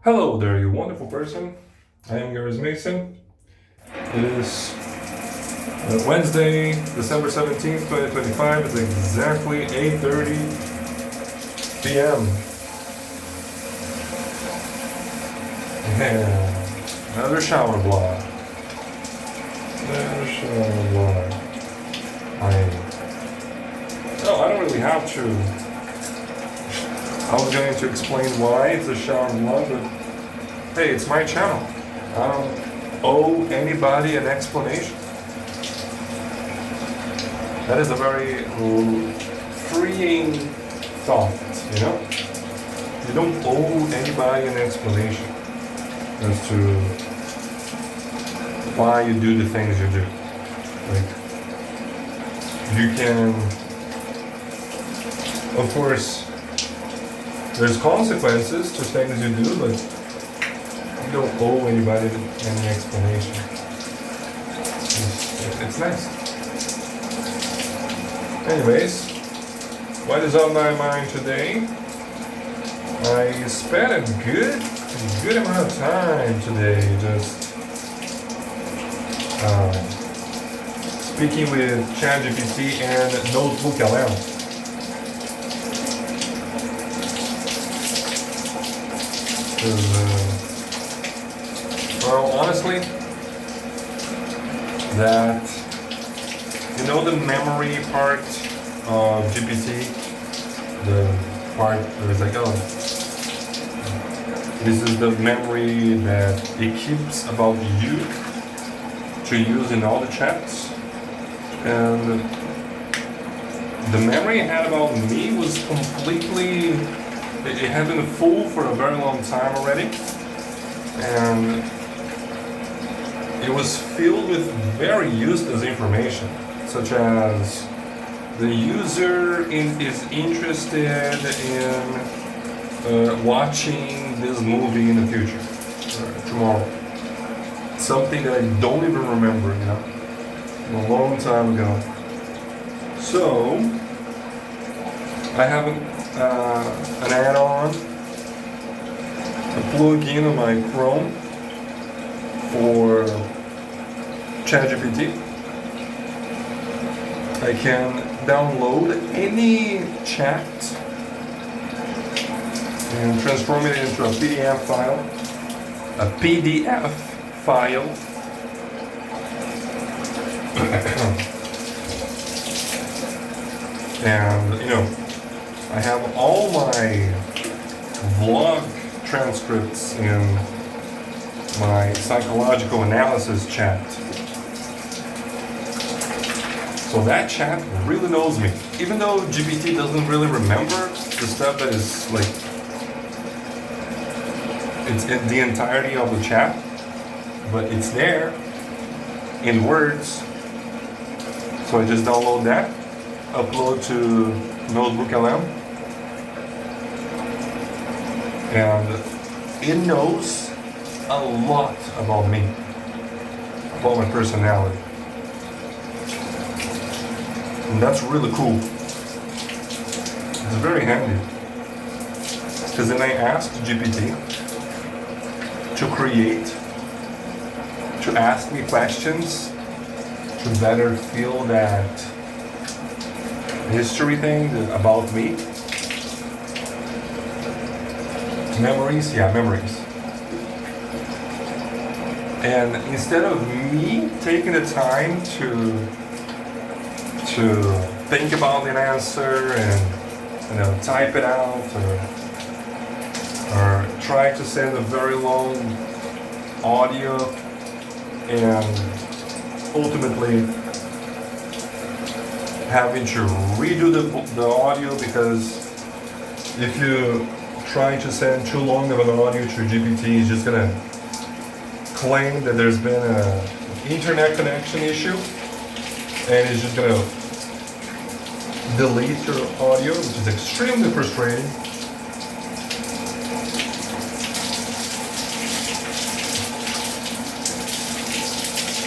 Hello there, you wonderful person. I am yours, Mason. It is Wednesday, December 17th, 2025. It's exactly 8:30 p.m. And another shower block. Another shower block. I don't really have to. I was going to explain why it's a shower block, but hey, it's my channel. I don't owe anybody an explanation. That is a very freeing thought, you know? You don't owe anybody an explanation as to why you do the things you do. Like, you can, of course, there's consequences to things you do, but you don't owe anybody any explanation. It's nice. Anyways, what is on my mind today? I spent a good amount of time today just speaking with ChatGPT and Notebook LM. Well, honestly, that, you know, the memory part of GPT, the part where it's like, oh, this is the memory that it keeps about you to use in all the chats, and the memory it had about me was completely, it had been full for a very long time already, and it was filled with very useless information, such as the user is interested in watching this movie in the future, tomorrow. Something that I don't even remember, you know, a long time ago. So, I have an add-on, a plug-in on my Chrome for ChatGPT. I can download any chat and transform it into a PDF file. A PDF file. And, you know, I have all my vlog transcripts in my psychological analysis chat. So that chat really knows me. Even though GPT doesn't really remember the stuff that is like, it's in the entirety of the chat, but it's there in words. So I just download that, upload to Notebook LM, and it knows a lot about me, about my personality. And that's really cool. It's very handy. Because then I asked GPT to ask me questions, to better feel that history thing about me. Memories. And instead of me taking the time to think about an answer and, you know, type it out or try to send a very long audio and ultimately having to redo the audio, because if you try to send too long of an audio to GPT, it's just gonna claim that there's been an internet connection issue, and it's just gonna delete your audio, which is extremely frustrating.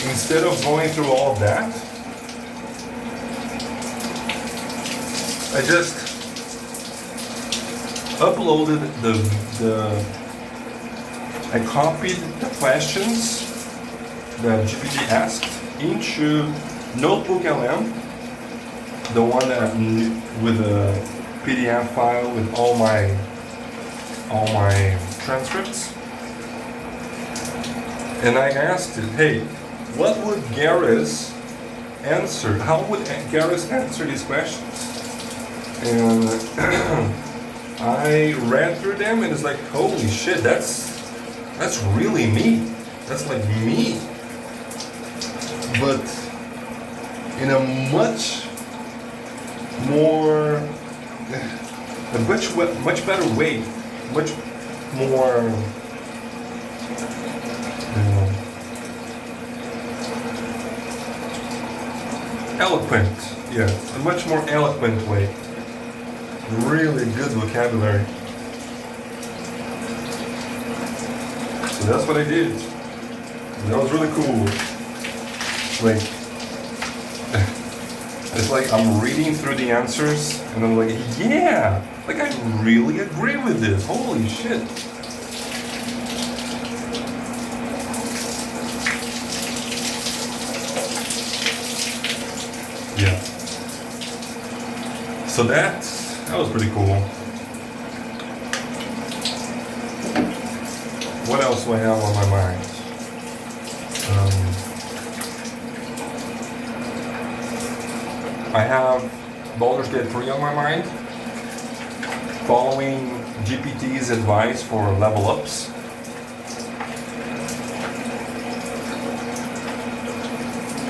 Instead of going through all that, I just uploaded the I copied the questions that GPT asked into Notebook LM, the one that with a PDF file with all my transcripts. And I asked it, hey, what would Garrus answer? How would Garrus answer these questions? And I read through them, and it's like, holy shit, that's really me. That's like me, but in a much more, a much better way, much more, eloquent. Yeah, a much more eloquent way. Really good vocabulary. So that's what I did. That was really cool. Like, it's like I'm reading through the answers and I'm like, yeah, like I really agree with this. Holy shit. Yeah. So that was pretty cool. What else do I have on my mind? I have Baldur's Gate 3 on my mind, following GPT's advice for level ups.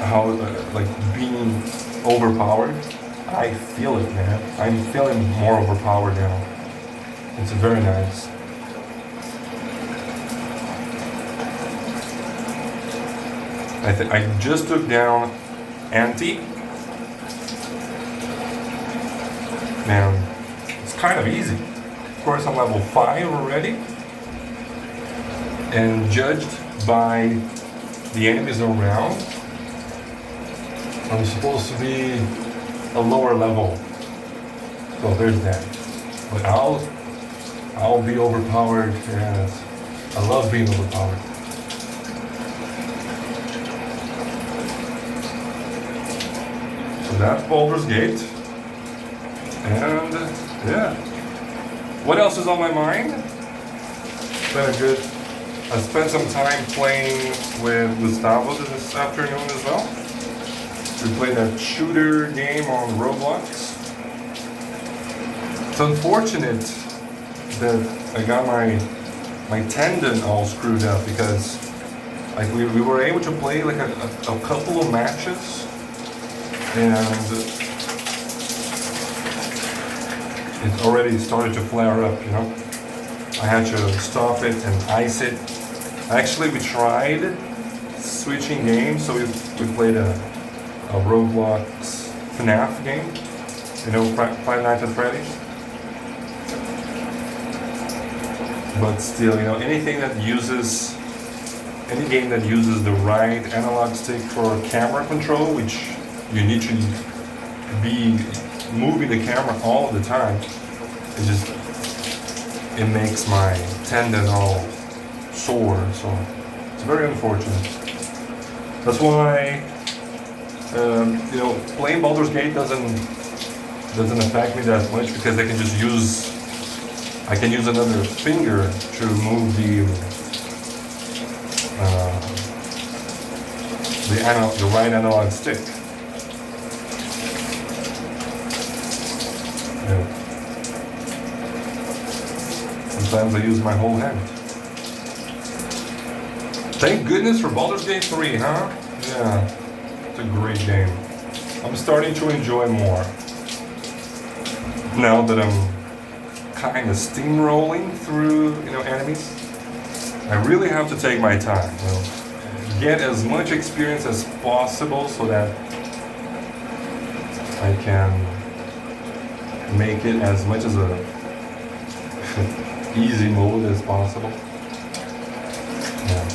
How, like, being overpowered. I feel it, man. I'm feeling more overpowered now. It's very nice. I just took down Anti. Man, it's kind of easy. Of course, I'm level 5 already. And judged by the enemies around, I'm supposed to be a lower level. So there's that. But I'll be overpowered. Yes. I love being overpowered. So that's Baldur's Gate. And yeah. What else is on my mind? I spent some time playing with Gustavo this afternoon as well. We played that shooter game on Roblox. It's unfortunate that I got my tendon all screwed up because like we were able to play like a couple of matches and it already started to flare up, you know. I had to stop it and ice it. Actually, we tried switching games, so we played a Roblox FNAF game, you know, Five Nights at Freddy's. But still, you know, any game that uses the right analog stick for camera control, which you need to be moving the camera all the time, it makes my tendon all sore, so it's very unfortunate. That's why you know, playing Baldur's Gate doesn't affect me that much because I can use another finger to move the right analog stick. Yeah. Sometimes I use my whole hand. Thank goodness for Baldur's Gate 3, huh? Yeah, it's a great game. I'm starting to enjoy more. Now that I'm kind of steamrolling through, you know, enemies, I really have to take my time, you know, get as much experience as possible so that I can make it as much as a easy mode as possible. Yeah.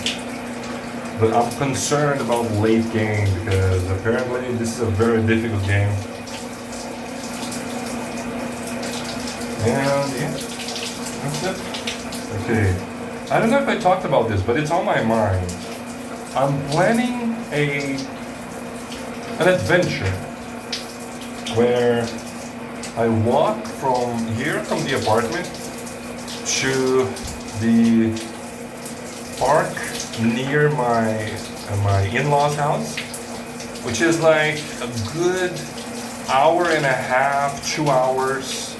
But I'm concerned about late game because apparently this is a very difficult game. And yeah, that's it. Okay, I don't know if I talked about this, but it's on my mind. I'm planning an adventure where I walk from here, from the apartment, to the park near my in-laws' house, which is like a good hour and a half, 2 hours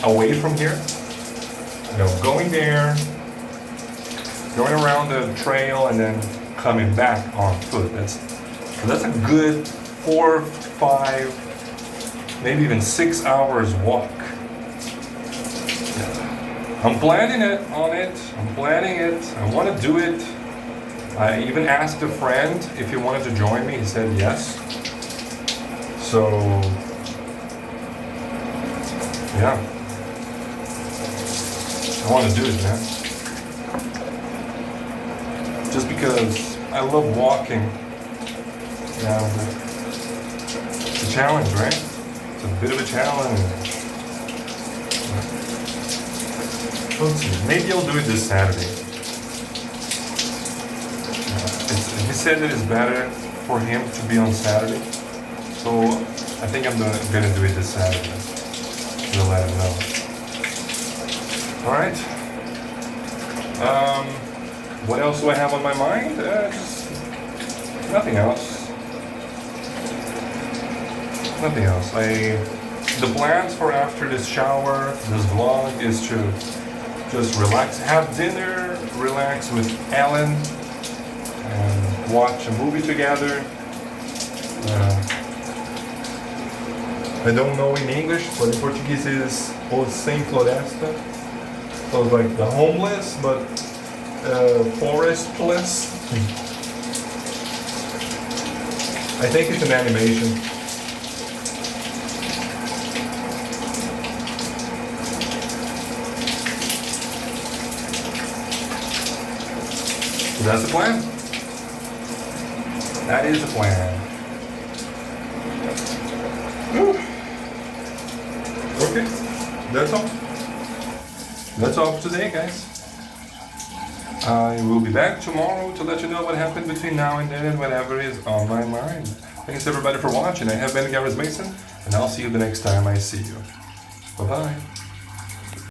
away from here. You know, going there, going around the trail, and then coming back on foot. That's a good 4, 5, maybe even 6 hours walk. I'm planning on it. I'm planning it. I want to do it. I even asked a friend if he wanted to join me. He said yes. So, yeah. I want to do it, man. Just because I love walking. And it's a challenge, right? It's a bit of a challenge. Let's see. Maybe I'll do it this Saturday. He said that it's better for him to be on Saturday. So I think I'm gonna do it this Saturday. We'll let him know. Alright. What else do I have on my mind? Just nothing else. Nothing else. The plans for after this shower, this vlog, is to just relax, have dinner, relax with Ellen, and watch a movie together. I don't know in English, but in Portuguese is o sem floresta. So it's like the homeless, but forestless. I think it's an animation. So that's the plan. That is the plan. Whew. Okay, that's all. That's all for today, guys. I will be back tomorrow to let you know what happened between now and then and whatever is on my mind. Thanks everybody for watching. I have been Gareth Mason, and I'll see you the next time I see you. Bye-bye.